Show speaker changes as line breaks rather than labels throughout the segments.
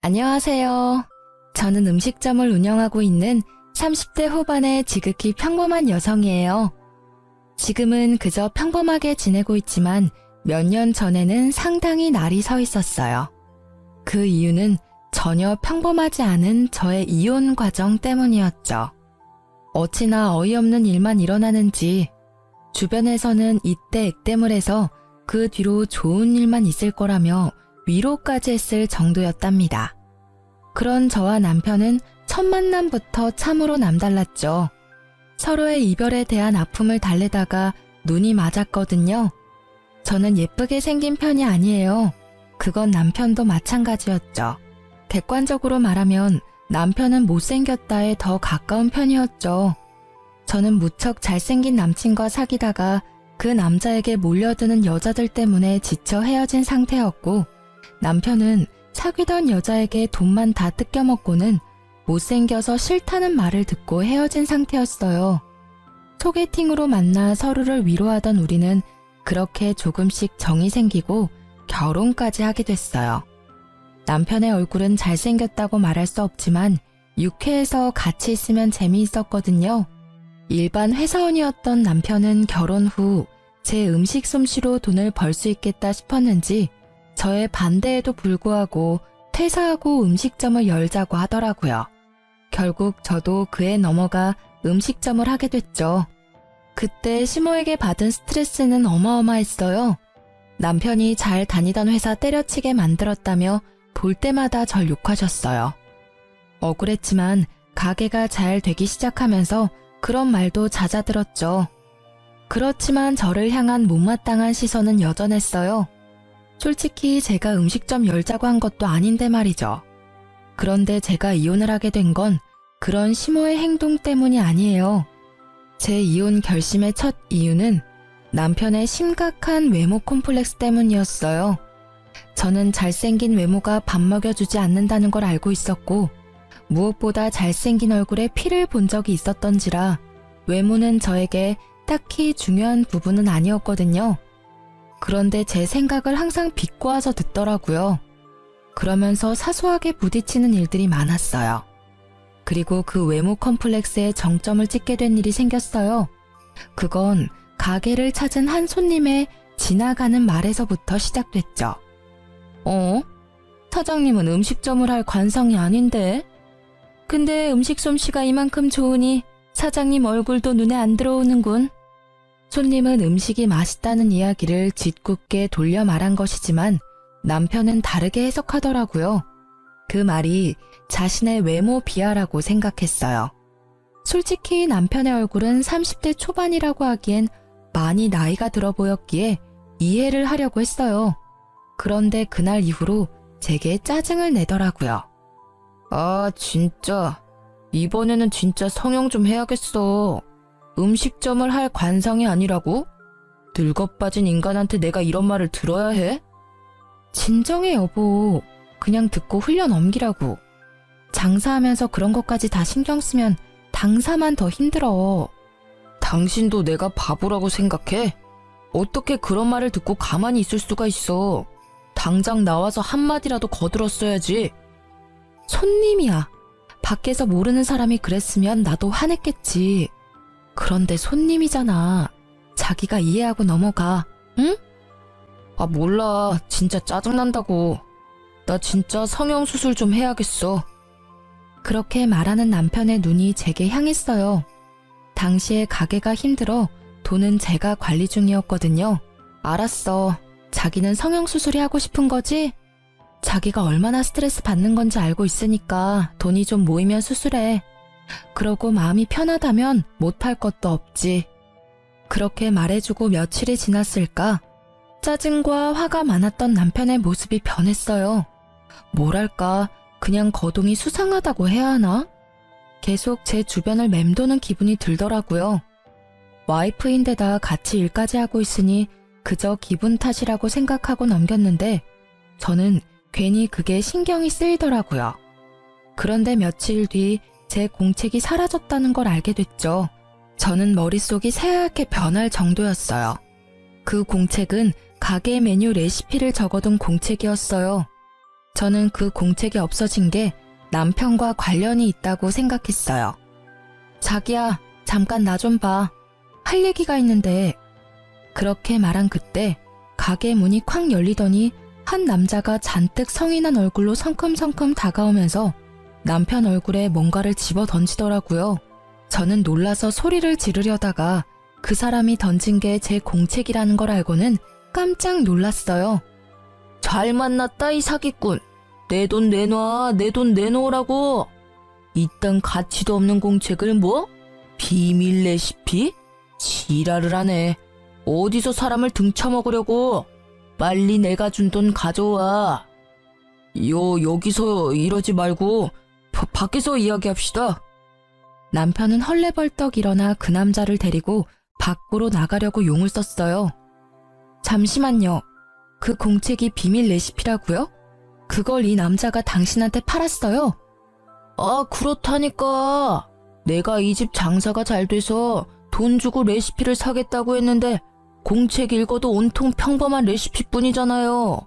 안녕하세요. 저는 음식점을 운영하고 있는 30대 후반의 지극히 평범한 여성이에요. 지금은 그저 평범하게 지내고 있지만 몇 년 전에는 상당히 날이 서 있었어요. 그 이유는 전혀 평범하지 않은 저의 이혼 과정 때문이었죠. 어찌나 어이없는 일만 일어나는지 주변에서는 이때 액땜을 해서 그 뒤로 좋은 일만 있을 거라며 위로까지 했을 정도였답니다. 그런 저와 남편은 첫 만남부터 참으로 남달랐죠. 서로의 이별에 대한 아픔을 달래다가 눈이 맞았거든요. 저는 예쁘게 생긴 편이 아니에요. 그건 남편도 마찬가지였죠. 객관적으로 말하면 남편은 못생겼다에 더 가까운 편이었죠. 저는 무척 잘생긴 남친과 사귀다가 그 남자에게 몰려드는 여자들 때문에 지쳐 헤어진 상태였고, 남편은 사귀던 여자에게 돈만 다 뜯겨먹고는 못생겨서 싫다는 말을 듣고 헤어진 상태였어요. 소개팅으로 만나 서로를 위로하던 우리는 그렇게 조금씩 정이 생기고 결혼까지 하게 됐어요. 남편의 얼굴은 잘생겼다고 말할 수 없지만 유쾌해서 같이 있으면 재미있었거든요. 일반 회사원이었던 남편은 결혼 후 제 음식 솜씨로 돈을 벌 수 있겠다 싶었는지 저의 반대에도 불구하고 퇴사하고 음식점을 열자고 하더라고요. 결국 저도 그에 넘어가 음식점을 하게 됐죠. 그때 시모에게 받은 스트레스는 어마어마했어요. 남편이 잘 다니던 회사 때려치게 만들었다며 볼 때마다 절 욕하셨어요. 억울했지만 가게가 잘 되기 시작하면서 그런 말도 잦아들었죠. 그렇지만 저를 향한 못마땅한 시선은 여전했어요. 솔직히 제가 음식점 열자고 한 것도 아닌데 말이죠. 그런데 제가 이혼을 하게 된 건 그런 시모의 행동 때문이 아니에요. 제 이혼 결심의 첫 이유는 남편의 심각한 외모 콤플렉스 때문이었어요. 저는 잘생긴 외모가 밥 먹여주지 않는다는 걸 알고 있었고, 무엇보다 잘생긴 얼굴에 피를 본 적이 있었던지라 외모는 저에게 딱히 중요한 부분은 아니었거든요. 그런데 제 생각을 항상 비꼬아서 듣더라고요. 그러면서 사소하게 부딪히는 일들이 많았어요. 그리고 그 외모 컴플렉스에 정점을 찍게 된 일이 생겼어요. 그건 가게를 찾은 한 손님의 지나가는 말에서부터 시작됐죠. 사장님은 음식점을 할 관성이 아닌데? 근데 음식 솜씨가 이만큼 좋으니 사장님 얼굴도 눈에 안 들어오는군. 손님은 음식이 맛있다는 이야기를 짓궂게 돌려 말한 것이지만 남편은 다르게 해석하더라고요. 그 말이 자신의 외모 비하라고 생각했어요. 솔직히 남편의 얼굴은 30대 초반이라고 하기엔 많이 나이가 들어 보였기에 이해를 하려고 했어요. 그런데 그날 이후로 제게 짜증을 내더라고요. 아, 진짜. 이번에는 진짜 성형 좀 해야겠어. 음식점을 할 관성이 아니라고? 늙어빠진 인간한테 내가 이런 말을 들어야 해? 진정해 여보. 그냥 듣고 흘려 넘기라고. 장사하면서 그런 것까지 다 신경 쓰면 당사만 더 힘들어. 당신도 내가 바보라고 생각해? 어떻게 그런 말을 듣고 가만히 있을 수가 있어. 당장 나와서 한마디라도 거들었어야지. 손님이야. 밖에서 모르는 사람이 그랬으면 나도 화냈겠지. 그런데 손님이잖아. 자기가 이해하고 넘어가. 응? 아, 몰라. 진짜 짜증난다고. 나 진짜 성형수술 좀 해야겠어. 그렇게 말하는 남편의 눈이 제게 향했어요. 당시에 가게가 힘들어 돈은 제가 관리 중이었거든요. 알았어. 자기는 성형수술이 하고 싶은 거지? 자기가 얼마나 스트레스 받는 건지 알고 있으니까 돈이 좀 모이면 수술해. 그러고 마음이 편하다면 못할 것도 없지. 그렇게 말해주고 며칠이 지났을까? 짜증과 화가 많았던 남편의 모습이 변했어요. 뭐랄까, 그냥 거동이 수상하다고 해야 하나? 계속 제 주변을 맴도는 기분이 들더라고요. 와이프인데다 같이 일까지 하고 있으니 그저 기분 탓이라고 생각하고 넘겼는데 저는 괜히 그게 신경이 쓰이더라고요. 그런데 며칠 뒤 제 공책이 사라졌다는 걸 알게 됐죠. 저는 머릿속이 새하얗게 변할 정도였어요. 그 공책은 가게 메뉴 레시피를 적어둔 공책이었어요. 저는 그 공책이 없어진 게 남편과 관련이 있다고 생각했어요. 자기야, 잠깐 나 좀 봐. 할 얘기가 있는데. 그렇게 말한 그때 가게 문이 콱 열리더니 한 남자가 잔뜩 성이 난 얼굴로 성큼성큼 다가오면서 남편 얼굴에 뭔가를 집어 던지더라고요. 저는 놀라서 소리를 지르려다가 그 사람이 던진 게 제 공책이라는 걸 알고는 깜짝 놀랐어요. 잘 만났다 이 사기꾼. 내 돈 내놔, 내 돈 내놓으라고. 이딴 가치도 없는 공책을 뭐? 비밀 레시피? 지랄을 하네. 어디서 사람을 등쳐먹으려고. 빨리 내가 준 돈 가져와. 여기서 이러지 말고 밖에서 이야기합시다. 남편은 헐레벌떡 일어나 그 남자를 데리고 밖으로 나가려고 용을 썼어요. 잠시만요. 그 공책이 비밀 레시피라고요? 그걸 이 남자가 당신한테 팔았어요? 아, 그렇다니까. 내가 이 집 장사가 잘 돼서 돈 주고 레시피를 사겠다고 했는데 공책 읽어도 온통 평범한 레시피뿐이잖아요.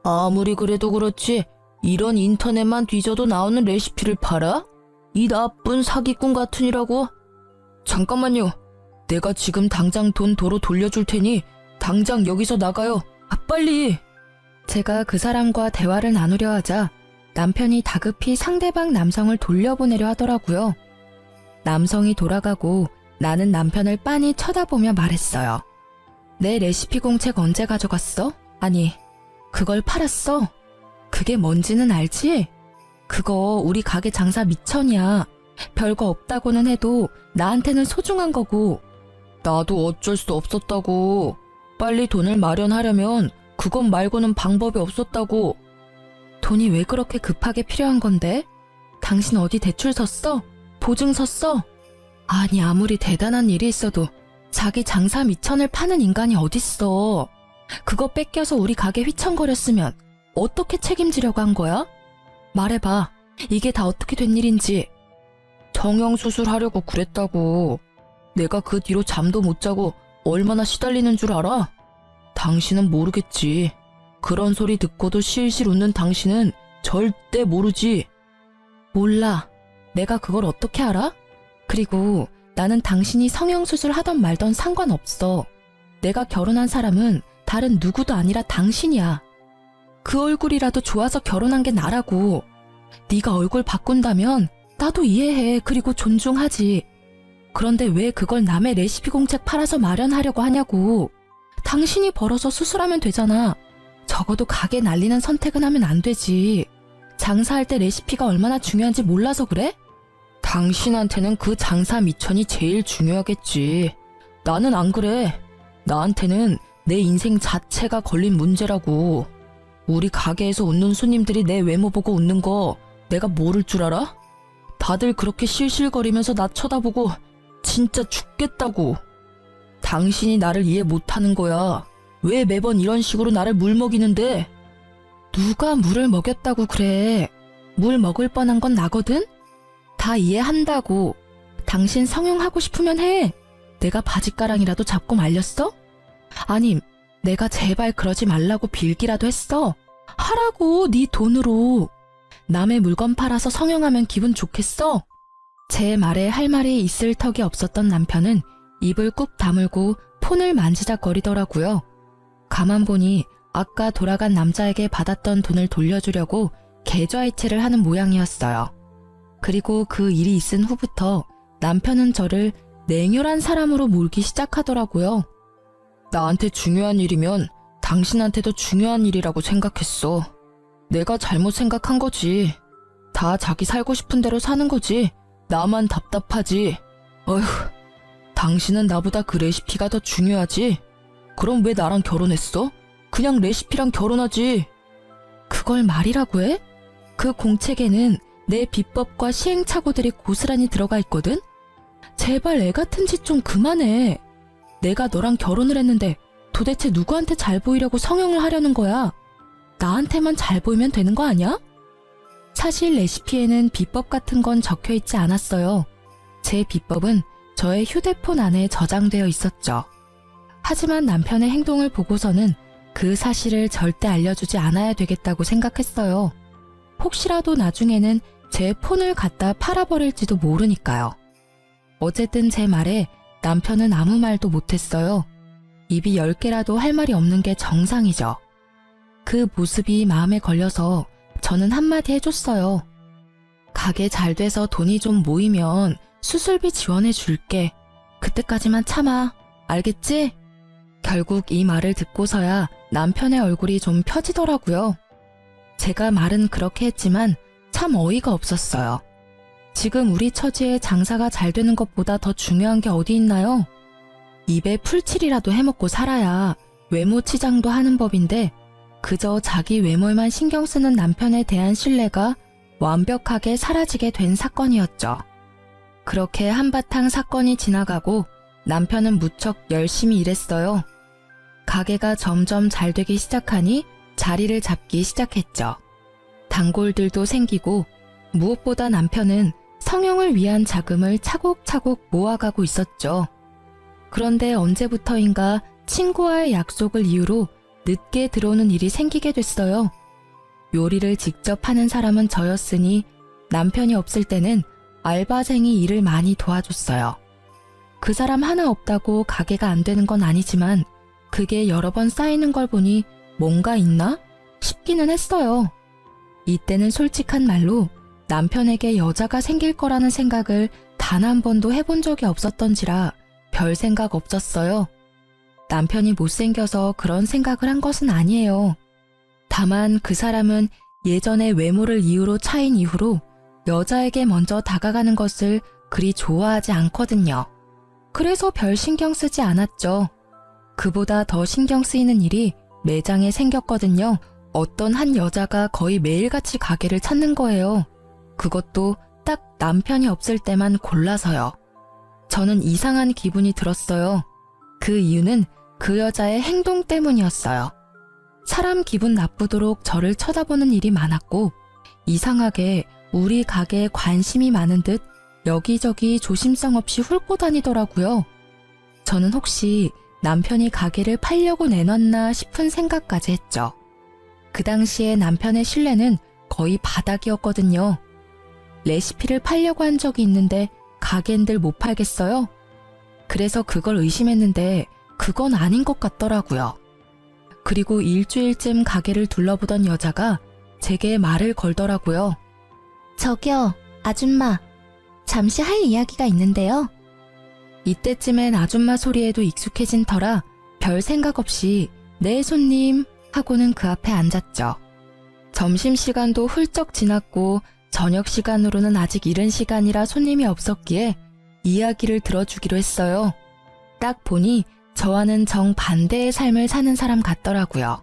아무리 그래도 그렇지 이런 인터넷만 뒤져도 나오는 레시피를 팔아? 이 나쁜 사기꾼 같으니라고? 잠깐만요. 내가 지금 당장 돈 도로 돌려줄 테니 당장 여기서 나가요. 아, 빨리. 제가 그 사람과 대화를 나누려 하자 남편이 다급히 상대방 남성을 돌려보내려 하더라고요. 남성이 돌아가고 나는 남편을 빤히 쳐다보며 말했어요. 내 레시피 공책 언제 가져갔어? 아니, 그걸 팔았어? 그게 뭔지는 알지? 그거 우리 가게 장사 미천이야. 별거 없다고는 해도 나한테는 소중한 거고. 나도 어쩔 수 없었다고. 빨리 돈을 마련하려면 그것 말고는 방법이 없었다고. 돈이 왜 그렇게 급하게 필요한 건데? 당신 어디 대출 섰어? 보증 섰어? 아니, 아무리 대단한 일이 있어도 자기 장사 미천을 파는 인간이 어딨어. 그거 뺏겨서 우리 가게 휘청거렸으면 어떻게 책임지려고 한 거야? 말해봐. 이게 다 어떻게 된 일인지. 정형수술하려고 그랬다고. 내가 그 뒤로 잠도 못 자고 얼마나 시달리는 줄 알아? 당신은 모르겠지. 그런 소리 듣고도 실실 웃는 당신은 절대 모르지. 몰라. 내가 그걸 어떻게 알아? 그리고 나는 당신이 성형수술 하던 말던 상관없어. 내가 결혼한 사람은 다른 누구도 아니라 당신이야. 그 얼굴이라도 좋아서 결혼한 게 나라고. 네가 얼굴 바꾼다면 나도 이해해. 그리고 존중하지. 그런데 왜 그걸 남의 레시피 공책 팔아서 마련하려고 하냐고. 당신이 벌어서 수술하면 되잖아. 적어도 가게 날리는 선택은 하면 안 되지. 장사할 때 레시피가 얼마나 중요한지 몰라서 그래? 당신한테는 그 장사 미천이 제일 중요하겠지. 나는 안 그래. 나한테는 내 인생 자체가 걸린 문제라고. 우리 가게에서 웃는 손님들이 내 외모 보고 웃는 거 내가 모를 줄 알아? 다들 그렇게 실실거리면서 나 쳐다보고 진짜 죽겠다고. 당신이 나를 이해 못하는 거야. 왜 매번 이런 식으로 나를 물먹이는데? 누가 물을 먹였다고 그래. 물 먹을 뻔한 건 나거든? 다 이해한다고. 당신 성형하고 싶으면 해. 내가 바짓가랑이라도 잡고 말렸어? 아님, 내가 제발 그러지 말라고 빌기라도 했어. 하라고, 네 돈으로. 남의 물건 팔아서 성형하면 기분 좋겠어? 제 말에 할 말이 있을 턱이 없었던 남편은 입을 꾹 다물고 폰을 만지작거리더라고요. 가만 보니 아까 돌아간 남자에게 받았던 돈을 돌려주려고 계좌이체를 하는 모양이었어요. 그리고 그 일이 있은 후부터 남편은 저를 냉혈한 사람으로 몰기 시작하더라고요. 나한테 중요한 일이면 당신한테도 중요한 일이라고 생각했어. 내가 잘못 생각한 거지. 다 자기 살고 싶은 대로 사는 거지. 나만 답답하지. 어휴, 당신은 나보다 그 레시피가 더 중요하지? 그럼 왜 나랑 결혼했어? 그냥 레시피랑 결혼하지. 그걸 말이라고 해? 그 공책에는 내 비법과 시행착오들이 고스란히 들어가 있거든? 제발 애 같은 짓 좀 그만해. 내가 너랑 결혼을 했는데 도대체 누구한테 잘 보이려고 성형을 하려는 거야? 나한테만 잘 보이면 되는 거 아니야? 사실 레시피에는 비법 같은 건 적혀 있지 않았어요. 제 비법은 저의 휴대폰 안에 저장되어 있었죠. 하지만 남편의 행동을 보고서는 그 사실을 절대 알려주지 않아야 되겠다고 생각했어요. 혹시라도 나중에는 제 폰을 갖다 팔아버릴지도 모르니까요. 어쨌든 제 말에 남편은 아무 말도 못했어요. 입이 10개라도 할 말이 없는 게 정상이죠. 그 모습이 마음에 걸려서 저는 한마디 해줬어요. 가게 잘 돼서 돈이 좀 모이면 수술비 지원해 줄게. 그때까지만 참아. 알겠지? 결국 이 말을 듣고서야 남편의 얼굴이 좀 펴지더라고요. 제가 말은 그렇게 했지만 참 어이가 없었어요. 지금 우리 처지에 장사가 잘 되는 것보다 더 중요한 게 어디 있나요? 입에 풀칠이라도 해먹고 살아야 외모 치장도 하는 법인데 그저 자기 외모에만 신경 쓰는 남편에 대한 신뢰가 완벽하게 사라지게 된 사건이었죠. 그렇게 한바탕 사건이 지나가고 남편은 무척 열심히 일했어요. 가게가 점점 잘 되기 시작하니 자리를 잡기 시작했죠. 단골들도 생기고 무엇보다 남편은 성형을 위한 자금을 차곡차곡 모아가고 있었죠. 그런데 언제부터인가 친구와의 약속을 이유로 늦게 들어오는 일이 생기게 됐어요. 요리를 직접 하는 사람은 저였으니 남편이 없을 때는 알바생이 일을 많이 도와줬어요. 그 사람 하나 없다고 가게가 안 되는 건 아니지만 그게 여러 번 쌓이는 걸 보니 뭔가 있나 싶기는 했어요. 이때는 솔직한 말로 남편에게 여자가 생길 거라는 생각을 단 한 번도 해본 적이 없었던지라 별 생각 없었어요. 남편이 못생겨서 그런 생각을 한 것은 아니에요. 다만 그 사람은 예전에 외모를 이유로 차인 이후로 여자에게 먼저 다가가는 것을 그리 좋아하지 않거든요. 그래서 별 신경 쓰지 않았죠. 그보다 더 신경 쓰이는 일이 매장에 생겼거든요. 어떤 한 여자가 거의 매일같이 가게를 찾는 거예요. 그것도 딱 남편이 없을 때만 골라서요. 저는 이상한 기분이 들었어요. 그 이유는 그 여자의 행동 때문이었어요. 사람 기분 나쁘도록 저를 쳐다보는 일이 많았고 이상하게 우리 가게에 관심이 많은 듯 여기저기 조심성 없이 훑고 다니더라고요. 저는 혹시 남편이 가게를 팔려고 내놨나 싶은 생각까지 했죠. 그 당시에 남편의 신뢰는 거의 바닥이었거든요. 레시피를 팔려고 한 적이 있는데 가게인들 못 팔겠어요? 그래서 그걸 의심했는데 그건 아닌 것 같더라고요. 그리고 일주일쯤 가게를 둘러보던 여자가 제게 말을 걸더라고요. 저기요, 아줌마. 잠시 할 이야기가 있는데요. 이때쯤엔 아줌마 소리에도 익숙해진 터라 별 생각 없이 네 손님 하고는 그 앞에 앉았죠. 점심시간도 훌쩍 지났고 저녁 시간으로는 아직 이른 시간이라 손님이 없었기에 이야기를 들어주기로 했어요. 딱 보니 저와는 정반대의 삶을 사는 사람 같더라고요.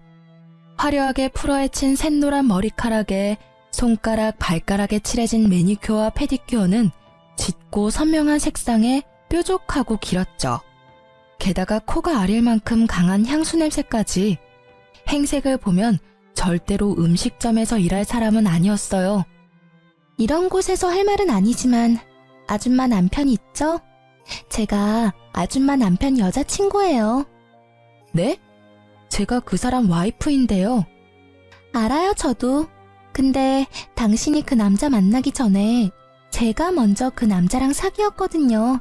화려하게 풀어헤친 샛노란 머리카락에 손가락, 발가락에 칠해진 매니큐어와 페디큐어는 짙고 선명한 색상에 뾰족하고 길었죠. 게다가 코가 아릴 만큼 강한 향수 냄새까지. 행색을 보면 절대로 음식점에서 일할 사람은 아니었어요. 이런 곳에서 할 말은 아니지만 아줌마 남편 있죠? 제가 아줌마 남편 여자친구예요. 네? 제가 그 사람 와이프인데요. 알아요, 저도. 근데 당신이 그 남자 만나기 전에 제가 먼저 그 남자랑 사귀었거든요.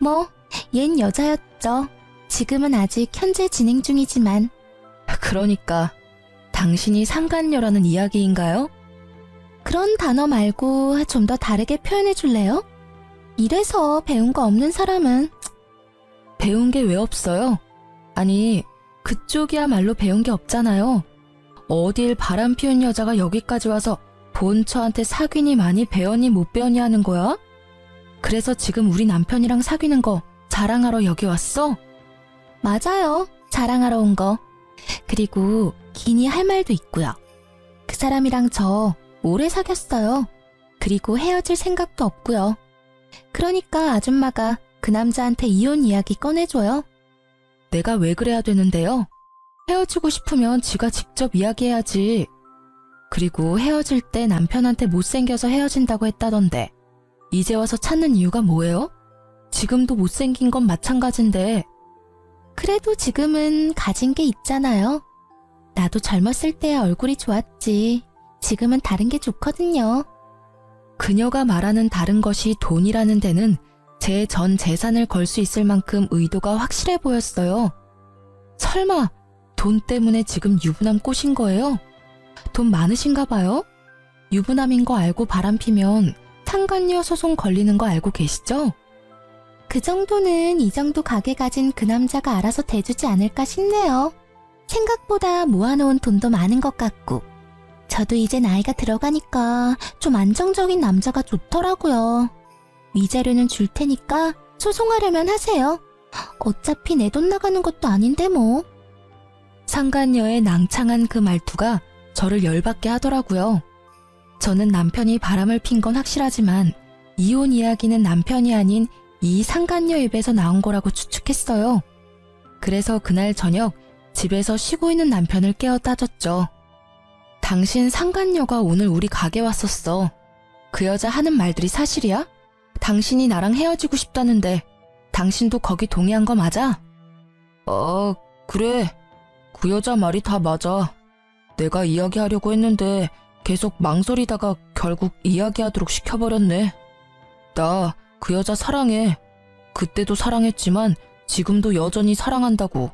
뭐, 얜 여자였죠. 지금은 아직 현재 진행 중이지만. 그러니까 당신이 상간녀라는 이야기인가요? 그런 단어 말고 좀 더 다르게 표현해 줄래요? 이래서 배운 거 없는 사람은. 배운 게 왜 없어요? 아니, 그쪽이야말로 배운 게 없잖아요. 어딜 바람 피운 여자가 여기까지 와서 본처한테 사귀니 많이 배웠니 못 배웠니 하는 거야? 그래서 지금 우리 남편이랑 사귀는 거 자랑하러 여기 왔어? 맞아요. 자랑하러 온 거. 그리고 기니 할 말도 있고요. 그 사람이랑 저 오래 사귀었어요. 그리고 헤어질 생각도 없고요. 그러니까 아줌마가 그 남자한테 이혼 이야기 꺼내줘요. 내가 왜 그래야 되는데요? 헤어지고 싶으면 지가 직접 이야기해야지. 그리고 헤어질 때 남편한테 못생겨서 헤어진다고 했다던데 이제 와서 찾는 이유가 뭐예요? 지금도 못생긴 건 마찬가지인데. 그래도 지금은 가진 게 있잖아요. 나도 젊었을 때의 얼굴이 좋았지. 지금은 다른 게 좋거든요. 그녀가 말하는 다른 것이 돈이라는 데는 제 전 재산을 걸 수 있을 만큼 의도가 확실해 보였어요. 설마 돈 때문에 지금 유부남 꼬신 거예요? 돈 많으신가 봐요? 유부남인 거 알고 바람피면 상간녀 소송 걸리는 거 알고 계시죠? 그 정도는 이 정도 가게 가진 그 남자가 알아서 대주지 않을까 싶네요. 생각보다 모아놓은 돈도 많은 것 같고. 저도 이제 나이가 들어가니까 좀 안정적인 남자가 좋더라고요. 위자료는 줄 테니까 소송하려면 하세요. 어차피 내 돈 나가는 것도 아닌데 뭐. 상간녀의 낭창한 그 말투가 저를 열받게 하더라고요. 저는 남편이 바람을 핀 건 확실하지만 이혼 이야기는 남편이 아닌 이 상간녀 입에서 나온 거라고 추측했어요. 그래서 그날 저녁 집에서 쉬고 있는 남편을 깨워 따졌죠. 당신 상간녀가 오늘 우리 가게 왔었어. 그 여자 하는 말들이 사실이야? 당신이 나랑 헤어지고 싶다는데 당신도 거기 동의한 거 맞아? 그래. 그 여자 말이 다 맞아. 내가 이야기하려고 했는데 계속 망설이다가 결국 이야기하도록 시켜버렸네. 나 그 여자 사랑해. 그때도 사랑했지만 지금도 여전히 사랑한다고.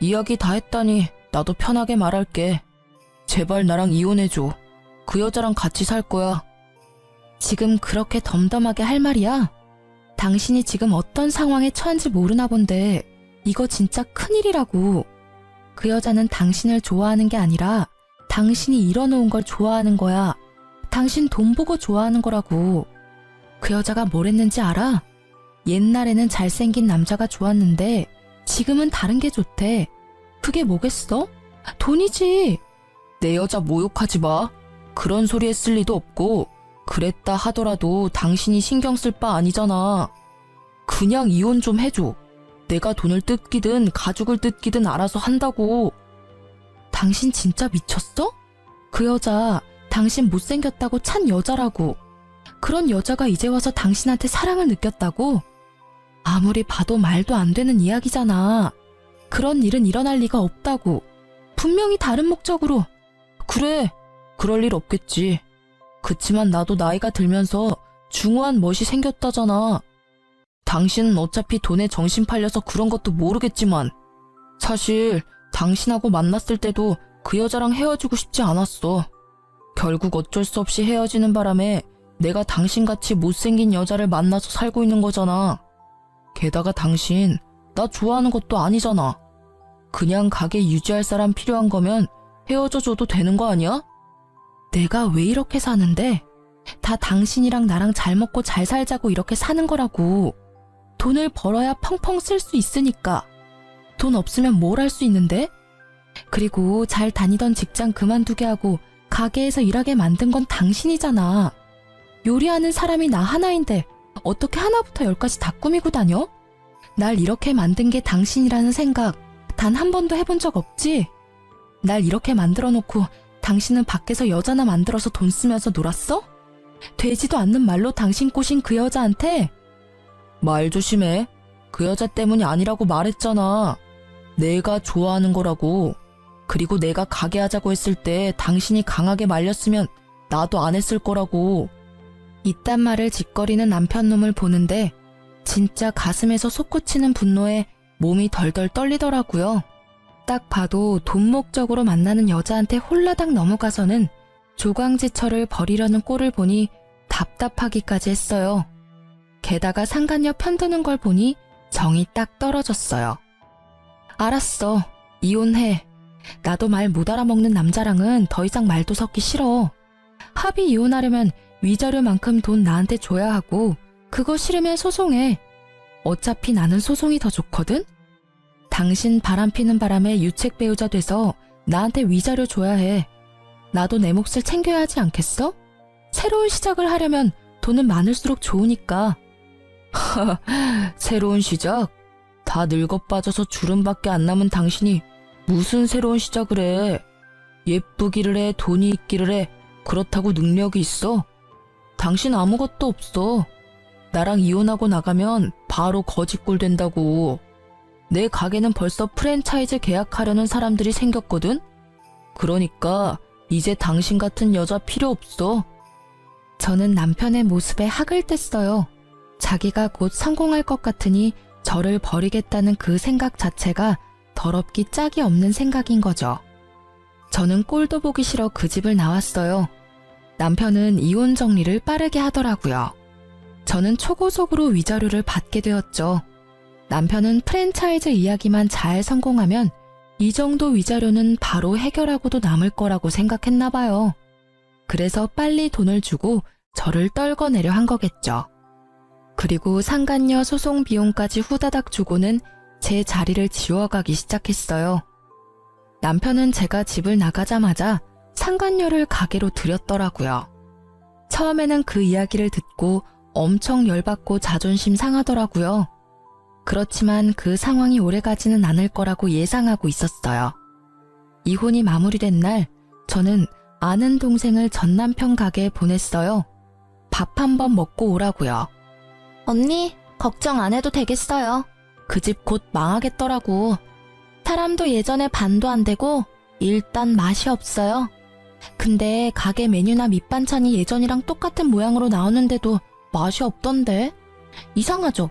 이야기 다 했다니 나도 편하게 말할게. 제발 나랑 이혼해줘. 그 여자랑 같이 살 거야. 지금 그렇게 덤덤하게 할 말이야? 당신이 지금 어떤 상황에 처한지 모르나 본데 이거 진짜 큰일이라고. 그 여자는 당신을 좋아하는 게 아니라 당신이 이뤄놓은 걸 좋아하는 거야. 당신 돈 보고 좋아하는 거라고. 그 여자가 뭘 했는지 알아? 옛날에는 잘생긴 남자가 좋았는데 지금은 다른 게 좋대. 그게 뭐겠어? 돈이지. 내 여자 모욕하지 마. 그런 소리 했을 리도 없고 그랬다 하더라도 당신이 신경 쓸 바 아니잖아. 그냥 이혼 좀 해줘. 내가 돈을 뜯기든 가죽을 뜯기든 알아서 한다고. 당신 진짜 미쳤어? 그 여자 당신 못생겼다고 찬 여자라고. 그런 여자가 이제 와서 당신한테 사랑을 느꼈다고? 아무리 봐도 말도 안 되는 이야기잖아. 그런 일은 일어날 리가 없다고. 분명히 다른 목적으로. 그래, 그럴 일 없겠지. 그치만 나도 나이가 들면서 중후한 멋이 생겼다잖아. 당신은 어차피 돈에 정신 팔려서 그런 것도 모르겠지만 사실 당신하고 만났을 때도 그 여자랑 헤어지고 싶지 않았어. 결국 어쩔 수 없이 헤어지는 바람에 내가 당신같이 못생긴 여자를 만나서 살고 있는 거잖아. 게다가 당신 나 좋아하는 것도 아니잖아. 그냥 가게 유지할 사람 필요한 거면 헤어져줘도 되는 거 아니야? 내가 왜 이렇게 사는데? 다 당신이랑 나랑 잘 먹고 잘 살자고 이렇게 사는 거라고. 돈을 벌어야 펑펑 쓸 수 있으니까. 돈 없으면 뭘 할 수 있는데? 그리고 잘 다니던 직장 그만두게 하고 가게에서 일하게 만든 건 당신이잖아. 요리하는 사람이 나 하나인데 어떻게 하나부터 열까지 다 꾸미고 다녀? 날 이렇게 만든 게 당신이라는 생각 단 한 번도 해본 적 없지? 날 이렇게 만들어 놓고 당신은 밖에서 여자나 만들어서 돈 쓰면서 놀았어? 되지도 않는 말로 당신 꼬신 그 여자한테? 말 조심해. 그 여자 때문이 아니라고 말했잖아. 내가 좋아하는 거라고. 그리고 내가 가게 하자고 했을 때 당신이 강하게 말렸으면 나도 안 했을 거라고. 이딴 말을 짓거리는 남편놈을 보는데 진짜 가슴에서 솟구치는 분노에 몸이 덜덜 떨리더라고요. 딱 봐도 돈 목적으로 만나는 여자한테 홀라당 넘어가서는 조광지철을 버리려는 꼴을 보니 답답하기까지 했어요. 게다가 상간녀 편드는 걸 보니 정이 딱 떨어졌어요. 알았어. 이혼해. 나도 말 못 알아먹는 남자랑은 더 이상 말도 섞기 싫어. 합의 이혼하려면 위자료만큼 돈 나한테 줘야 하고 그거 싫으면 소송해. 어차피 나는 소송이 더 좋거든? 당신 바람피는 바람에 유책 배우자 돼서 나한테 위자료 줘야 해. 나도 내 몫을 챙겨야 하지 않겠어? 새로운 시작을 하려면 돈은 많을수록 좋으니까. 새로운 시작? 다 늙어 빠져서 주름밖에 안 남은 당신이 무슨 새로운 시작을 해. 예쁘기를 해, 돈이 있기를 해. 그렇다고 능력이 있어? 당신 아무것도 없어. 나랑 이혼하고 나가면 바로 거지꼴 된다고. 내 가게는 벌써 프랜차이즈 계약하려는 사람들이 생겼거든? 그러니까 이제 당신 같은 여자 필요 없어. 저는 남편의 모습에 학을 뗐어요. 자기가 곧 성공할 것 같으니 저를 버리겠다는 그 생각 자체가 더럽기 짝이 없는 생각인 거죠. 저는 꼴도 보기 싫어 그 집을 나왔어요. 남편은 이혼 정리를 빠르게 하더라고요. 저는 초고속으로 위자료를 받게 되었죠. 남편은 프랜차이즈 이야기만 잘 성공하면 이 정도 위자료는 바로 해결하고도 남을 거라고 생각했나 봐요. 그래서 빨리 돈을 주고 저를 떨궈내려 한 거겠죠. 그리고 상간녀 소송 비용까지 후다닥 주고는 제 자리를 지워가기 시작했어요. 남편은 제가 집을 나가자마자 상간녀를 가게로 들였더라고요. 처음에는 그 이야기를 듣고 엄청 열받고 자존심 상하더라고요. 그렇지만 그 상황이 오래가지는 않을 거라고 예상하고 있었어요. 이혼이 마무리된 날 저는 아는 동생을 전남편 가게에 보냈어요. 밥 한번 먹고 오라고요. 언니, 걱정 안 해도 되겠어요. 그 집 곧 망하겠더라고. 사람도 예전에 반도 안 되고 일단 맛이 없어요. 근데 가게 메뉴나 밑반찬이 예전이랑 똑같은 모양으로 나오는데도 맛이 없던데? 이상하죠?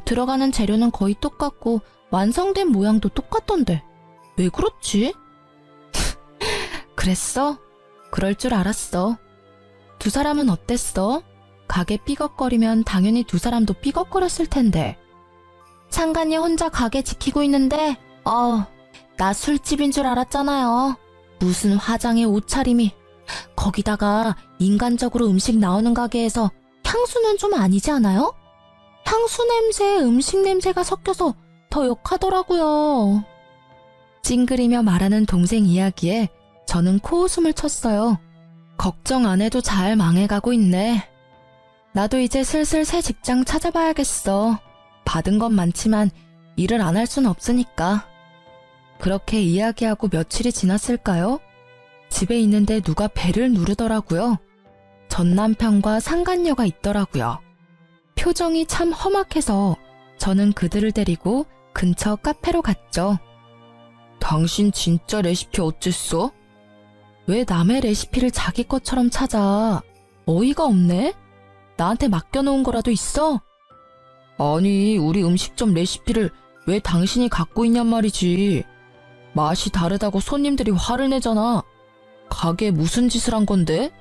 들어가는 재료는 거의 똑같고 완성된 모양도 똑같던데 왜 그렇지? 그랬어? 그럴 줄 알았어. 두 사람은 어땠어? 가게 삐걱거리면 당연히 두 사람도 삐걱거렸을 텐데. 상간녀 혼자 가게 지키고 있는데 나 술집인 줄 알았잖아요. 무슨 화장에 옷차림이. 거기다가 인간적으로 음식 나오는 가게에서 향수는 좀 아니지 않아요? 향수 냄새에 음식 냄새가 섞여서 더 역하더라고요. 찡그리며 말하는 동생 이야기에 저는 코웃음을 쳤어요. 걱정 안 해도 잘 망해가고 있네. 나도 이제 슬슬 새 직장 찾아봐야겠어. 받은 건 많지만 일을 안 할 순 없으니까. 그렇게 이야기하고 며칠이 지났을까요? 집에 있는데 누가 벨을 누르더라고요. 전 남편과 상간녀가 있더라고요. 표정이 참 험악해서 저는 그들을 데리고 근처 카페로 갔죠. 당신 진짜 레시피 어쨌어? 왜 남의 레시피를 자기 것처럼 찾아? 어이가 없네? 나한테 맡겨놓은 거라도 있어? 아니, 우리 음식점 레시피를 왜 당신이 갖고 있냔 말이지. 맛이 다르다고 손님들이 화를 내잖아. 가게에 무슨 짓을 한 건데?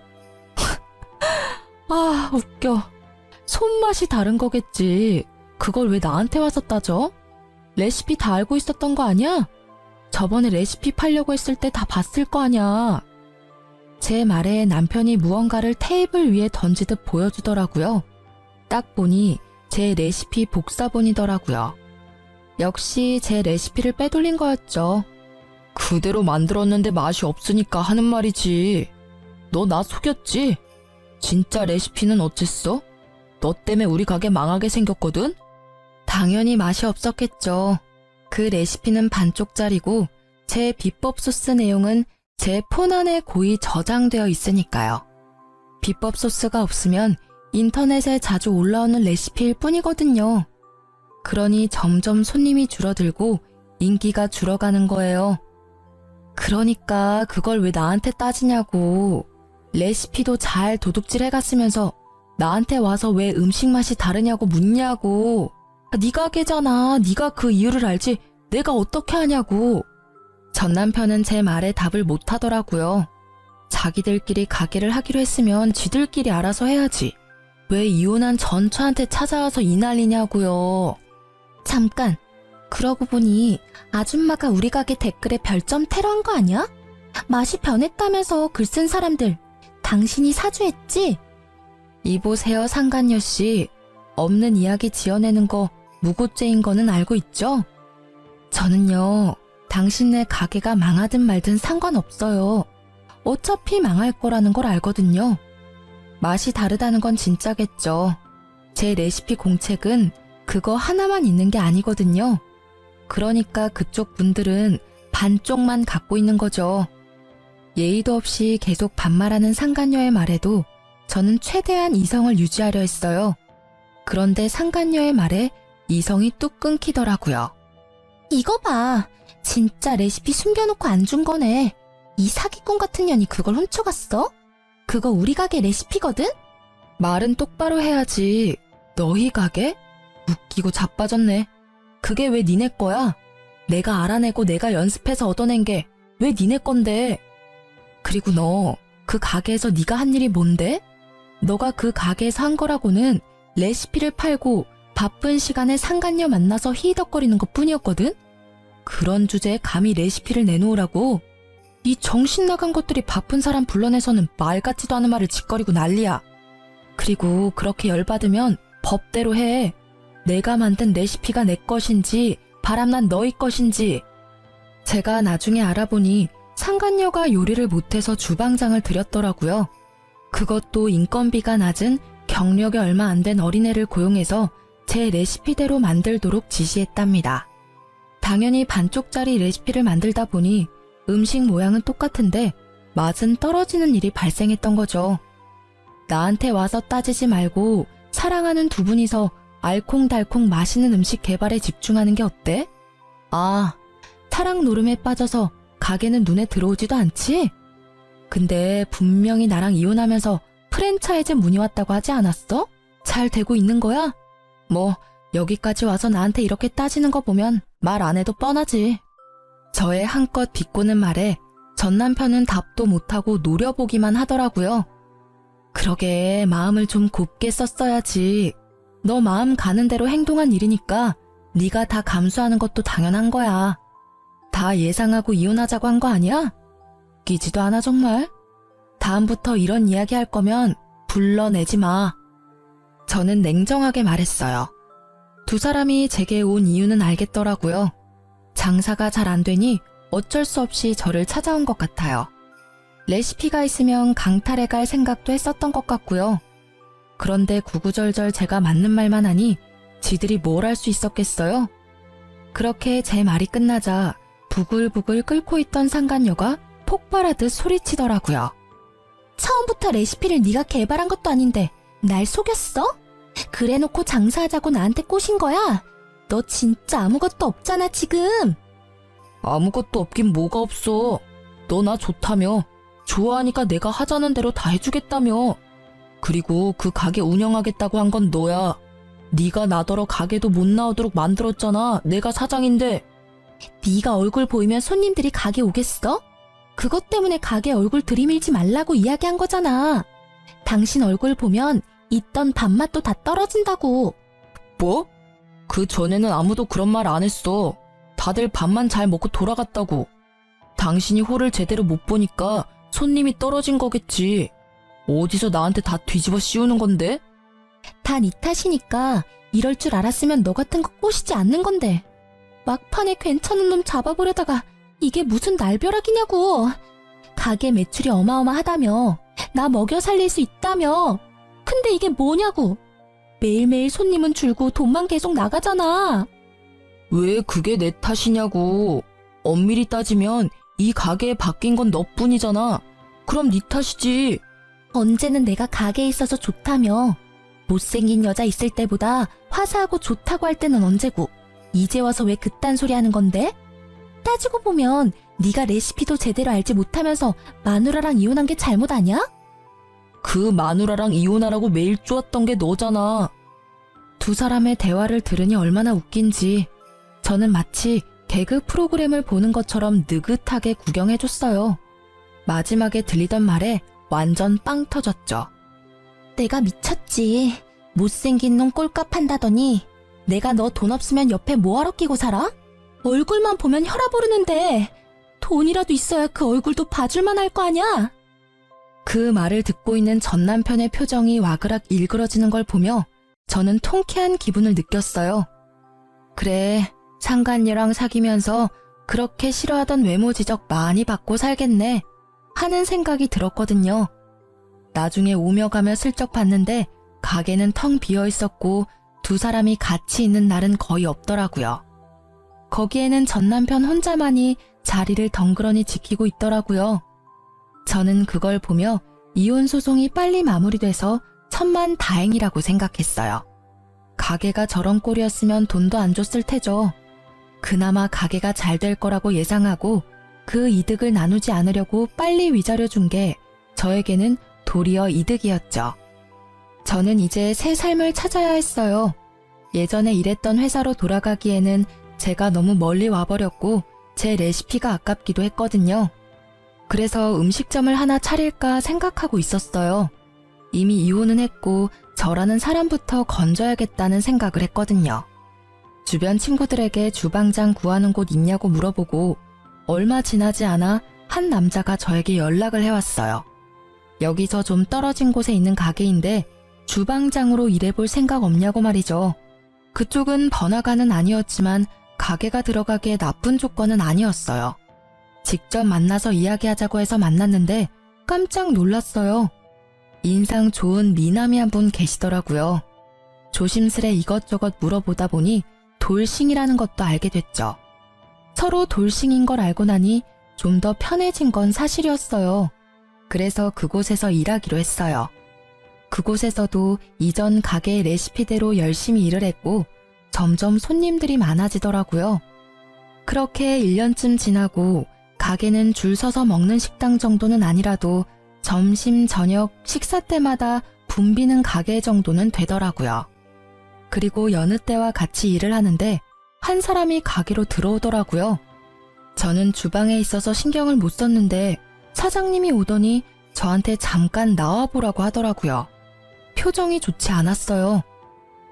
아, 웃겨. 손맛이 다른 거겠지. 그걸 왜 나한테 와서 따져? 레시피 다 알고 있었던 거 아니야? 저번에 레시피 팔려고 했을 때 다 봤을 거 아니야. 제 말에 남편이 무언가를 테이블 위에 던지듯 보여주더라고요. 딱 보니 제 레시피 복사본이더라고요. 역시 제 레시피를 빼돌린 거였죠. 그대로 만들었는데 맛이 없으니까 하는 말이지. 너 나 속였지? 진짜 레시피는 어쨌어? 너 때문에 우리 가게 망하게 생겼거든? 당연히 맛이 없었겠죠. 그 레시피는 반쪽짜리고 제 비법 소스 내용은 제 폰 안에 고이 저장되어 있으니까요. 비법 소스가 없으면 인터넷에 자주 올라오는 레시피일 뿐이거든요. 그러니 점점 손님이 줄어들고 인기가 줄어가는 거예요. 그러니까 그걸 왜 나한테 따지냐고. 레시피도 잘 도둑질 해갔으면서 나한테 와서 왜 음식 맛이 다르냐고 묻냐고. 네 가게잖아. 네가 그 이유를 알지 내가 어떻게 하냐고. 전 남편은 제 말에 답을 못 하더라고요. 자기들끼리 가게를 하기로 했으면 지들끼리 알아서 해야지. 왜 이혼한 전처한테 찾아와서 이 난리냐고요. 잠깐, 그러고 보니 아줌마가 우리 가게 댓글에 별점 테러한 거 아니야? 맛이 변했다면서 글 쓴 사람들 당신이 사주했지? 이보세요, 상간녀 씨. 없는 이야기 지어내는 거 무고죄인 거는 알고 있죠? 저는요, 당신네 가게가 망하든 말든 상관없어요. 어차피 망할 거라는 걸 알거든요. 맛이 다르다는 건 진짜겠죠. 제 레시피 공책은 그거 하나만 있는 게 아니거든요. 그러니까 그쪽 분들은 반쪽만 갖고 있는 거죠. 예의도 없이 계속 반말하는 상간녀의 말에도 저는 최대한 이성을 유지하려 했어요. 그런데 상간녀의 말에 이성이 뚝 끊기더라고요. 이거 봐. 진짜 레시피 숨겨놓고 안 준 거네. 이 사기꾼 같은 년이 그걸 훔쳐갔어? 그거 우리 가게 레시피거든? 말은 똑바로 해야지. 너희 가게? 웃기고 자빠졌네. 그게 왜 니네 거야? 내가 알아내고 내가 연습해서 얻어낸 게 왜 니네 건데? 그리고 너 그 가게에서 네가 한 일이 뭔데? 너가 그 가게에서 한 거라고는 레시피를 팔고 바쁜 시간에 상간녀 만나서 히덕거리는 것 뿐이었거든? 그런 주제에 감히 레시피를 내놓으라고? 이 정신 나간 것들이 바쁜 사람 불러내서는 말 같지도 않은 말을 짓거리고 난리야. 그리고 그렇게 열받으면 법대로 해. 내가 만든 레시피가 내 것인지 바람난 너희 것인지. 제가 나중에 알아보니 상간녀가 요리를 못해서 주방장을 들였더라고요. 그것도 인건비가 낮은 경력이 얼마 안 된 어린애를 고용해서 제 레시피대로 만들도록 지시했답니다. 당연히 반쪽짜리 레시피를 만들다 보니 음식 모양은 똑같은데 맛은 떨어지는 일이 발생했던 거죠. 나한테 와서 따지지 말고 사랑하는 두 분이서 알콩달콩 맛있는 음식 개발에 집중하는 게 어때? 아, 사랑 노름에 빠져서 가게는 눈에 들어오지도 않지? 근데 분명히 나랑 이혼하면서 프랜차이즈 문의 왔다고 하지 않았어? 잘 되고 있는 거야? 뭐 여기까지 와서 나한테 이렇게 따지는 거 보면 말 안 해도 뻔하지. 저의 한껏 비꼬는 말에 전 남편은 답도 못하고 노려보기만 하더라고요. 그러게 마음을 좀 곱게 썼어야지. 너 마음 가는 대로 행동한 일이니까 네가 다 감수하는 것도 당연한 거야. 다 예상하고 이혼하자고 한 거 아니야? 끼지도 않아 정말. 다음부터 이런 이야기 할 거면 불러내지 마. 저는 냉정하게 말했어요. 두 사람이 제게 온 이유는 알겠더라고요. 장사가 잘 안 되니 어쩔 수 없이 저를 찾아온 것 같아요. 레시피가 있으면 강탈해 갈 생각도 했었던 것 같고요. 그런데 구구절절 제가 맞는 말만 하니 지들이 뭘 할 수 있었겠어요? 그렇게 제 말이 끝나자 부글부글 끓고 있던 상간녀가 폭발하듯 소리치더라고요. 처음부터 레시피를 네가 개발한 것도 아닌데 날 속였어? 그래놓고 장사하자고 나한테 꼬신 거야? 너 진짜 아무것도 없잖아 지금. 아무것도 없긴 뭐가 없어. 너 나 좋다며. 좋아하니까 내가 하자는 대로 다 해주겠다며. 그리고 그 가게 운영하겠다고 한 건 너야. 네가 나더러 가게도 못 나오도록 만들었잖아. 내가 사장인데. 네가 얼굴 보이면 손님들이 가게 오겠어? 그것 때문에 가게 얼굴 들이밀지 말라고 이야기한 거잖아. 당신 얼굴 보면 있던 밥맛도 다 떨어진다고. 뭐? 그 전에는 아무도 그런 말 안 했어. 다들 밥만 잘 먹고 돌아갔다고. 당신이 홀을 제대로 못 보니까 손님이 떨어진 거겠지. 어디서 나한테 다 뒤집어 씌우는 건데? 다 네 탓이니까 이럴 줄 알았으면 너 같은 거 꼬시지 않는 건데. 막판에 괜찮은 놈 잡아보려다가 이게 무슨 날벼락이냐고. 가게 매출이 어마어마하다며. 나 먹여 살릴 수 있다며. 근데 이게 뭐냐고. 매일매일 손님은 줄고 돈만 계속 나가잖아. 왜 그게 내 탓이냐고. 엄밀히 따지면 이 가게에 바뀐 건 너뿐이잖아. 그럼 네 탓이지. 언제는 내가 가게에 있어서 좋다며. 못생긴 여자 있을 때보다 화사하고 좋다고 할 때는 언제고. 이제 와서 왜 그딴 소리 하는 건데? 따지고 보면 네가 레시피도 제대로 알지 못하면서 마누라랑 이혼한 게 잘못 아냐? 그 마누라랑 이혼하라고 메일 쪼았던 게 너잖아. 두 사람의 대화를 들으니 얼마나 웃긴지 저는 마치 개그 프로그램을 보는 것처럼 느긋하게 구경해줬어요. 마지막에 들리던 말에 완전 빵 터졌죠. 내가 미쳤지. 못생긴 놈 꼴값 한다더니 내가 너 돈 없으면 옆에 뭐하러 끼고 살아? 얼굴만 보면 혈압 오르는데 돈이라도 있어야 그 얼굴도 봐줄만 할 거 아냐? 그 말을 듣고 있는 전 남편의 표정이 와그락 일그러지는 걸 보며 저는 통쾌한 기분을 느꼈어요. 그래, 상간녀랑 사귀면서 그렇게 싫어하던 외모 지적 많이 받고 살겠네 하는 생각이 들었거든요. 나중에 오며 가며 슬쩍 봤는데 가게는 텅 비어 있었고 두 사람이 같이 있는 날은 거의 없더라고요. 거기에는 전 남편 혼자만이 자리를 덩그러니 지키고 있더라고요. 저는 그걸 보며 이혼 소송이 빨리 마무리돼서 천만 다행이라고 생각했어요. 가게가 저런 꼴이었으면 돈도 안 줬을 테죠. 그나마 가게가 잘 될 거라고 예상하고 그 이득을 나누지 않으려고 빨리 위자료 준 게 저에게는 도리어 이득이었죠. 저는 이제 새 삶을 찾아야 했어요. 예전에 일했던 회사로 돌아가기에는 제가 너무 멀리 와버렸고 제 레시피가 아깝기도 했거든요. 그래서 음식점을 하나 차릴까 생각하고 있었어요. 이미 이혼은 했고 저라는 사람부터 건져야겠다는 생각을 했거든요. 주변 친구들에게 주방장 구하는 곳 있냐고 물어보고 얼마 지나지 않아 한 남자가 저에게 연락을 해왔어요. 여기서 좀 떨어진 곳에 있는 가게인데 주방장으로 일해볼 생각 없냐고 말이죠. 그쪽은 번화가는 아니었지만 가게가 들어가기에 나쁜 조건은 아니었어요. 직접 만나서 이야기하자고 해서 만났는데 깜짝 놀랐어요. 인상 좋은 미남이 한 분 계시더라고요. 조심스레 이것저것 물어보다 보니 돌싱이라는 것도 알게 됐죠. 서로 돌싱인 걸 알고 나니 좀 더 편해진 건 사실이었어요. 그래서 그곳에서 일하기로 했어요. 그곳에서도 이전 가게의 레시피대로 열심히 일을 했고 점점 손님들이 많아지더라고요. 그렇게 1년쯤 지나고 가게는 줄 서서 먹는 식당 정도는 아니라도 점심, 저녁, 식사 때마다 붐비는 가게 정도는 되더라고요. 그리고 여느 때와 같이 일을 하는데 한 사람이 가게로 들어오더라고요. 저는 주방에 있어서 신경을 못 썼는데 사장님이 오더니 저한테 잠깐 나와보라고 하더라고요. 표정이 좋지 않았어요.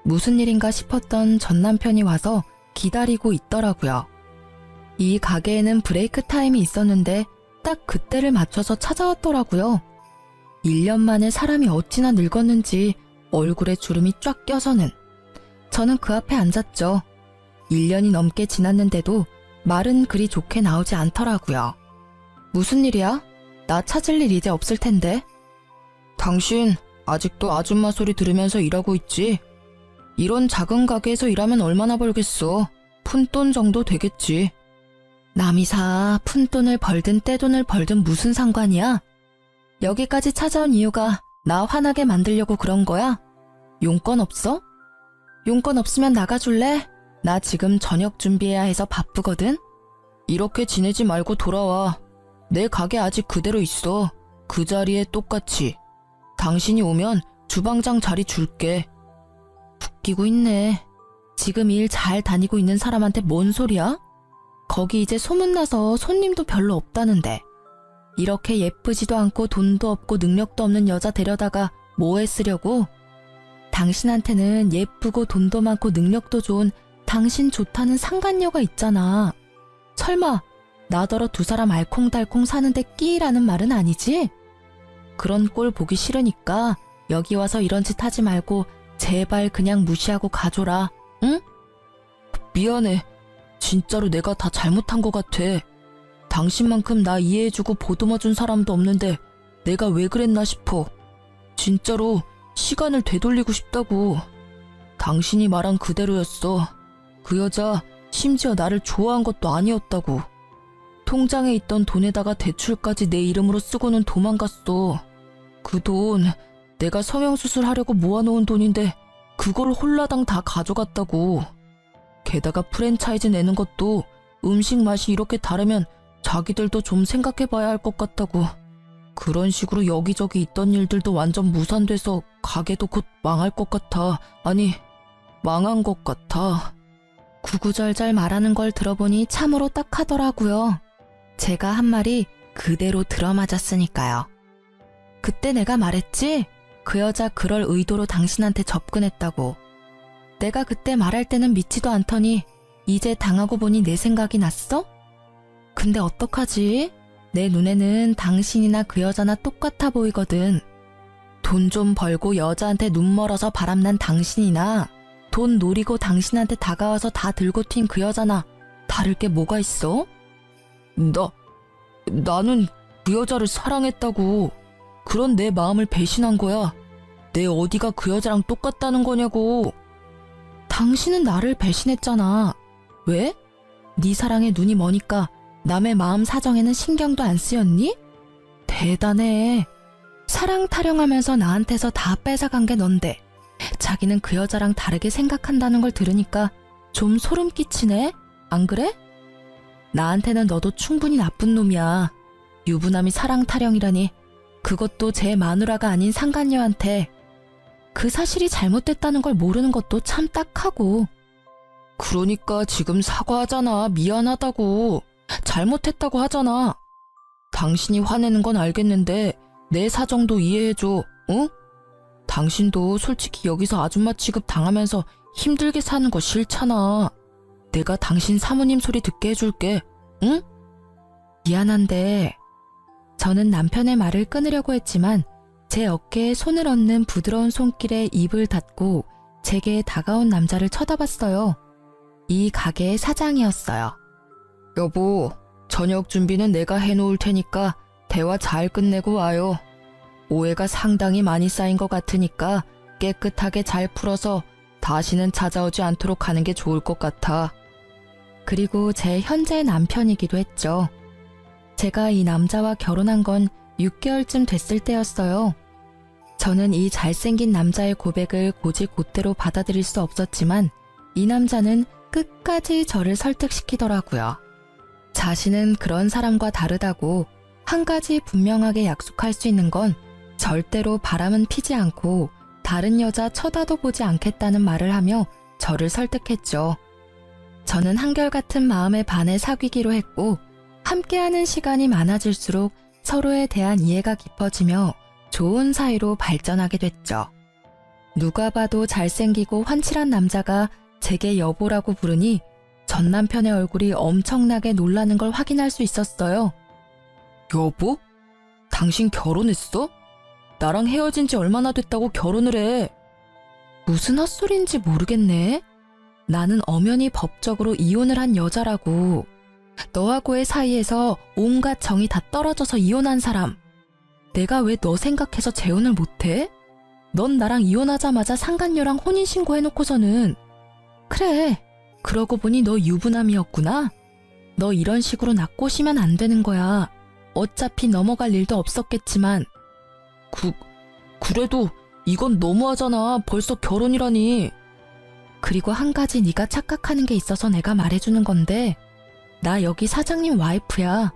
무슨 일인가 싶었던 전 남편이 와서 기다리고 있더라고요. 이 가게에는 브레이크 타임이 있었는데 딱 그때를 맞춰서 찾아왔더라고요. 1년 만에 사람이 어찌나 늙었는지 얼굴에 주름이 쫙 껴서는. 저는 그 앞에 앉았죠. 1년이 넘게 지났는데도 말은 그리 좋게 나오지 않더라고요. 무슨 일이야? 나 찾을 일 이제 없을 텐데. 당신 아직도 아줌마 소리 들으면서 일하고 있지? 이런 작은 가게에서 일하면 얼마나 벌겠어? 푼돈 정도 되겠지. 남이사 푼돈을 벌든 떼돈을 벌든 무슨 상관이야? 여기까지 찾아온 이유가 나 화나게 만들려고 그런 거야? 용건 없어? 용건 없으면 나가줄래? 나 지금 저녁 준비해야 해서 바쁘거든? 이렇게 지내지 말고 돌아와. 내 가게 아직 그대로 있어. 그 자리에 똑같이. 당신이 오면 주방장 자리 줄게. 웃기고 있네. 지금 일 잘 다니고 있는 사람한테 뭔 소리야? 거기 이제 소문나서 손님도 별로 없다는데. 이렇게 예쁘지도 않고 돈도 없고 능력도 없는 여자 데려다가 뭐에 쓰려고? 당신한테는 예쁘고 돈도 많고 능력도 좋은 당신 좋다는 상간녀가 있잖아. 설마 나더러 두 사람 알콩달콩 사는데 끼라는 말은 아니지? 그런 꼴 보기 싫으니까 여기 와서 이런 짓 하지 말고 제발 그냥 무시하고 가줘라. 응? 미안해. 진짜로 내가 다 잘못한 것 같아. 당신만큼 나 이해해주고 보듬어준 사람도 없는데 내가 왜 그랬나 싶어. 진짜로 시간을 되돌리고 싶다고. 당신이 말한 그대로였어. 그 여자 심지어 나를 좋아한 것도 아니었다고. 통장에 있던 돈에다가 대출까지 내 이름으로 쓰고는 도망갔어. 그 돈 내가 성형수술 하려고 모아놓은 돈인데 그걸 홀라당 다 가져갔다고. 게다가 프랜차이즈 내는 것도 음식 맛이 이렇게 다르면 자기들도 좀 생각해봐야 할 것 같다고. 그런 식으로 여기저기 있던 일들도 완전 무산돼서 가게도 곧 망할 것 같아. 아니, 망한 것 같아. 구구절절 말하는 걸 들어보니 참으로 딱하더라고요. 제가 한 말이 그대로 들어맞았으니까요. 그때 내가 말했지? 그 여자 그럴 의도로 당신한테 접근했다고. 내가 그때 말할 때는 믿지도 않더니 이제 당하고 보니 내 생각이 났어? 근데 어떡하지? 내 눈에는 당신이나 그 여자나 똑같아 보이거든. 돈 좀 벌고 여자한테 눈 멀어서 바람난 당신이나 돈 노리고 당신한테 다가와서 다 들고 튄 그 여자나 다를 게 뭐가 있어? 나는 그 여자를 사랑했다고. 그런 내 마음을 배신한 거야. 내 어디가 그 여자랑 똑같다는 거냐고. 당신은 나를 배신했잖아. 왜? 네 사랑에 눈이 머니까 남의 마음 사정에는 신경도 안 쓰였니? 대단해. 사랑 타령하면서 나한테서 다 뺏어간 게 넌데 자기는 그 여자랑 다르게 생각한다는 걸 들으니까 좀 소름 끼치네? 안 그래? 나한테는 너도 충분히 나쁜 놈이야. 유부남이 사랑 타령이라니. 그것도 제 마누라가 아닌 상간녀한테. 그 사실이 잘못됐다는 걸 모르는 것도 참 딱하고. 그러니까 지금 사과하잖아. 미안하다고. 잘못했다고 하잖아. 당신이 화내는 건 알겠는데 내 사정도 이해해줘. 응? 당신도 솔직히 여기서 아줌마 취급 당하면서 힘들게 사는 거 싫잖아. 내가 당신 사모님 소리 듣게 해줄게. 응? 미안한데 저는 남편의 말을 끊으려고 했지만 제 어깨에 손을 얹는 부드러운 손길에 입을 닫고 제게 다가온 남자를 쳐다봤어요. 이 가게의 사장이었어요. 여보, 저녁 준비는 내가 해놓을 테니까 대화 잘 끝내고 와요. 오해가 상당히 많이 쌓인 것 같으니까 깨끗하게 잘 풀어서 다시는 찾아오지 않도록 하는 게 좋을 것 같아. 그리고 제 현재 남편이기도 했죠. 제가 이 남자와 결혼한 건 6개월쯤 됐을 때였어요. 저는 이 잘생긴 남자의 고백을 곧이곧대로 받아들일 수 없었지만 이 남자는 끝까지 저를 설득시키더라고요. 자신은 그런 사람과 다르다고 한 가지 분명하게 약속할 수 있는 건 절대로 바람은 피지 않고 다른 여자 쳐다도 보지 않겠다는 말을 하며 저를 설득했죠. 저는 한결같은 마음에 반해 사귀기로 했고 함께하는 시간이 많아질수록 서로에 대한 이해가 깊어지며 좋은 사이로 발전하게 됐죠. 누가 봐도 잘생기고 환칠한 남자가 제게 여보라고 부르니 전 남편의 얼굴이 엄청나게 놀라는 걸 확인할 수 있었어요. 여보? 당신 결혼했어? 나랑 헤어진 지 얼마나 됐다고 결혼을 해? 무슨 헛소리인지 모르겠네. 나는 엄연히 법적으로 이혼을 한 여자라고. 너하고의 사이에서 온갖 정이 다 떨어져서 이혼한 사람. 내가 왜 너 생각해서 재혼을 못해? 넌 나랑 이혼하자마자 상간녀랑 혼인신고 해놓고서는. 그래, 그러고 보니 너 유부남이었구나. 너 이런 식으로 나 꼬시면 안 되는 거야. 어차피 넘어갈 일도 없었겠지만. 그래도 이건 너무하잖아. 벌써 결혼이라니. 그리고 한 가지 네가 착각하는 게 있어서 내가 말해주는 건데 나 여기 사장님 와이프야.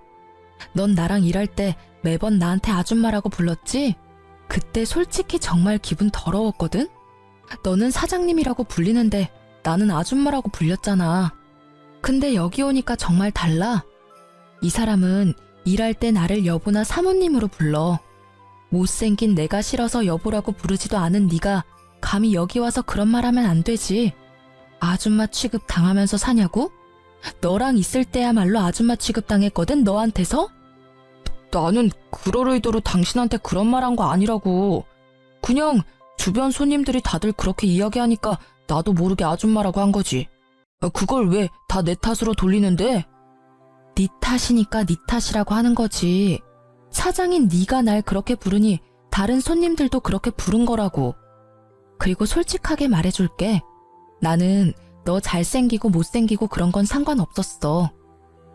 넌 나랑 일할 때 매번 나한테 아줌마라고 불렀지? 그때 솔직히 정말 기분 더러웠거든? 너는 사장님이라고 불리는데 나는 아줌마라고 불렸잖아. 근데 여기 오니까 정말 달라. 이 사람은 일할 때 나를 여보나 사모님으로 불러. 못생긴 내가 싫어서 여보라고 부르지도 않은 네가 감히 여기 와서 그런 말 하면 안 되지. 아줌마 취급 당하면서 사냐고? 너랑 있을 때야말로 아줌마 취급 당했거든, 너한테서? 나는 그럴 의도로 당신한테 그런 말 한 거 아니라고. 그냥 주변 손님들이 다들 그렇게 이야기하니까 나도 모르게 아줌마라고 한 거지. 그걸 왜 다 내 탓으로 돌리는데? 네 탓이니까 네 탓이라고 하는 거지. 사장인 네가 날 그렇게 부르니 다른 손님들도 그렇게 부른 거라고. 그리고 솔직하게 말해줄게. 나는 너 잘생기고 못생기고 그런 건 상관없었어.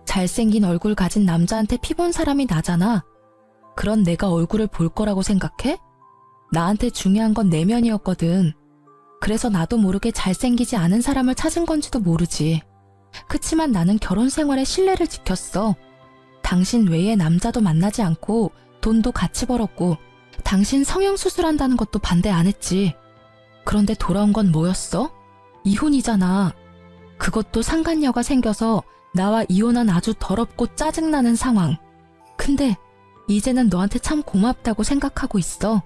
잘생긴 얼굴 가진 남자한테 피본 사람이 나잖아. 그런 내가 얼굴을 볼 거라고 생각해? 나한테 중요한 건 내면이었거든. 그래서 나도 모르게 잘생기지 않은 사람을 찾은 건지도 모르지. 그치만 나는 결혼 생활에 신뢰를 지켰어. 당신 외에 남자도 만나지 않고 돈도 같이 벌었고 당신 성형수술한다는 것도 반대 안 했지. 그런데 돌아온 건 뭐였어? 이혼이잖아. 그것도 상간녀가 생겨서 나와 이혼한 아주 더럽고 짜증나는 상황. 근데 이제는 너한테 참 고맙다고 생각하고 있어.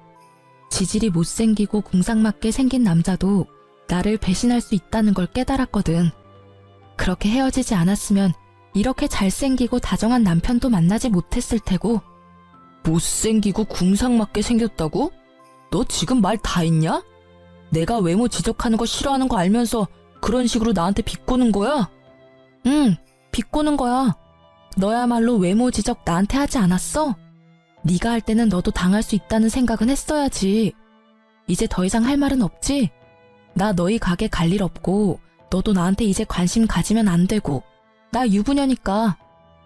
지질이 못생기고 궁상맞게 생긴 남자도 나를 배신할 수 있다는 걸 깨달았거든. 그렇게 헤어지지 않았으면 이렇게 잘생기고 다정한 남편도 만나지 못했을 테고. 못생기고 궁상맞게 생겼다고? 너 지금 말 다 했냐? 내가 외모 지적하는 거 싫어하는 거 알면서 그런 식으로 나한테 비꼬는 거야? 응, 비꼬는 거야. 너야말로 외모 지적 나한테 하지 않았어? 네가 할 때는 너도 당할 수 있다는 생각은 했어야지. 이제 더 이상 할 말은 없지? 나 너희 가게 갈 일 없고 너도 나한테 이제 관심 가지면 안 되고. 나 유부녀니까.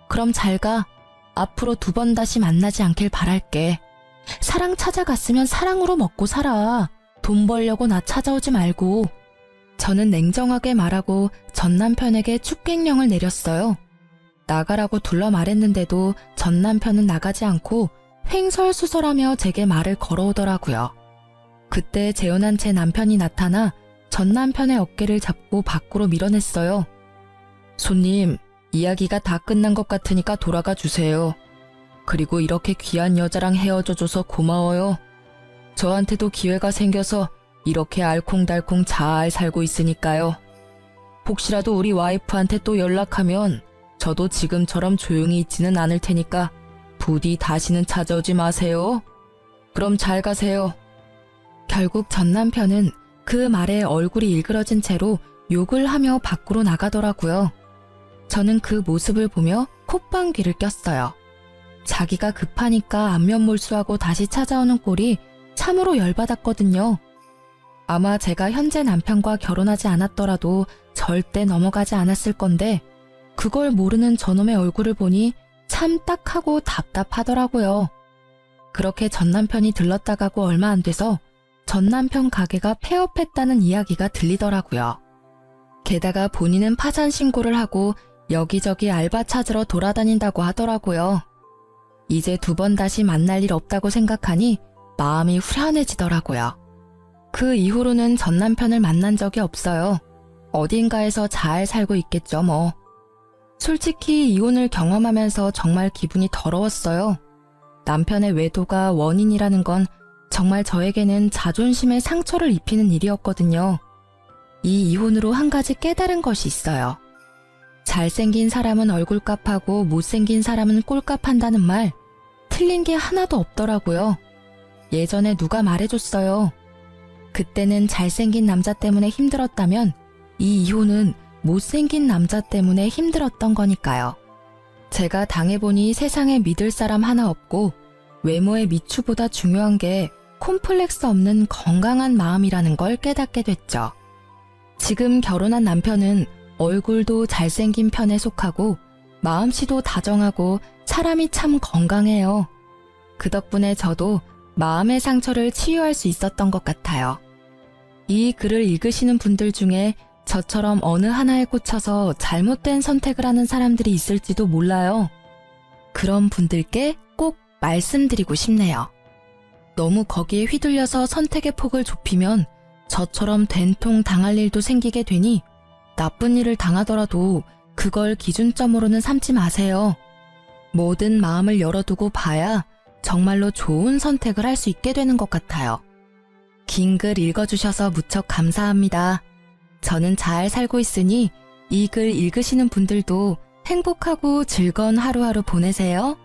그럼 잘 가. 앞으로 2번 다시 만나지 않길 바랄게. 사랑 찾아갔으면 사랑으로 먹고 살아. 돈 벌려고 나 찾아오지 말고. 저는 냉정하게 말하고 전 남편에게 축객령을 내렸어요. 나가라고 둘러 말했는데도 전 남편은 나가지 않고 횡설수설하며 제게 말을 걸어오더라고요. 그때 재혼한 제 남편이 나타나 전 남편의 어깨를 잡고 밖으로 밀어냈어요. 손님, 이야기가 다 끝난 것 같으니까 돌아가 주세요. 그리고 이렇게 귀한 여자랑 헤어져줘서 고마워요. 저한테도 기회가 생겨서 이렇게 알콩달콩 잘 살고 있으니까요. 혹시라도 우리 와이프한테 또 연락하면 저도 지금처럼 조용히 있지는 않을 테니까 부디 다시는 찾아오지 마세요. 그럼 잘 가세요. 결국 전 남편은 그 말에 얼굴이 일그러진 채로 욕을 하며 밖으로 나가더라고요. 저는 그 모습을 보며 콧방귀를 꼈어요. 자기가 급하니까 안면몰수하고 다시 찾아오는 꼴이 참으로 열받았거든요. 아마 제가 현재 남편과 결혼하지 않았더라도 절대 넘어가지 않았을 건데 그걸 모르는 저놈의 얼굴을 보니 참 딱하고 답답하더라고요. 그렇게 전 남편이 들렀다 가고 얼마 안 돼서 전 남편 가게가 폐업했다는 이야기가 들리더라고요. 게다가 본인은 파산 신고를 하고 여기저기 알바 찾으러 돌아다닌다고 하더라고요. 이제 두 번 다시 만날 일 없다고 생각하니 마음이 후련해지더라고요. 그 이후로는 전 남편을 만난 적이 없어요. 어딘가에서 잘 살고 있겠죠 뭐. 솔직히 이혼을 경험하면서 정말 기분이 더러웠어요. 남편의 외도가 원인이라는 건 정말 저에게는 자존심에 상처를 입히는 일이었거든요. 이 이혼으로 한 가지 깨달은 것이 있어요. 잘생긴 사람은 얼굴값하고 못생긴 사람은 꼴값한다는 말, 틀린 게 하나도 없더라고요. 예전에 누가 말해줬어요. 그때는 잘생긴 남자 때문에 힘들었다면 이 이혼은 못생긴 남자 때문에 힘들었던 거니까요. 제가 당해보니 세상에 믿을 사람 하나 없고 외모의 미추보다 중요한 게 콤플렉스 없는 건강한 마음이라는 걸 깨닫게 됐죠. 지금 결혼한 남편은 얼굴도 잘생긴 편에 속하고 마음씨도 다정하고 사람이 참 건강해요. 그 덕분에 저도 마음의 상처를 치유할 수 있었던 것 같아요. 이 글을 읽으시는 분들 중에 저처럼 어느 하나에 꽂혀서 잘못된 선택을 하는 사람들이 있을지도 몰라요. 그런 분들께 꼭 말씀드리고 싶네요. 너무 거기에 휘둘려서 선택의 폭을 좁히면 저처럼 된통 당할 일도 생기게 되니 나쁜 일을 당하더라도 그걸 기준점으로는 삼지 마세요. 모든 마음을 열어두고 봐야 정말로 좋은 선택을 할 수 있게 되는 것 같아요. 긴 글 읽어주셔서 무척 감사합니다. 저는 잘 살고 있으니 이 글 읽으시는 분들도 행복하고 즐거운 하루하루 보내세요.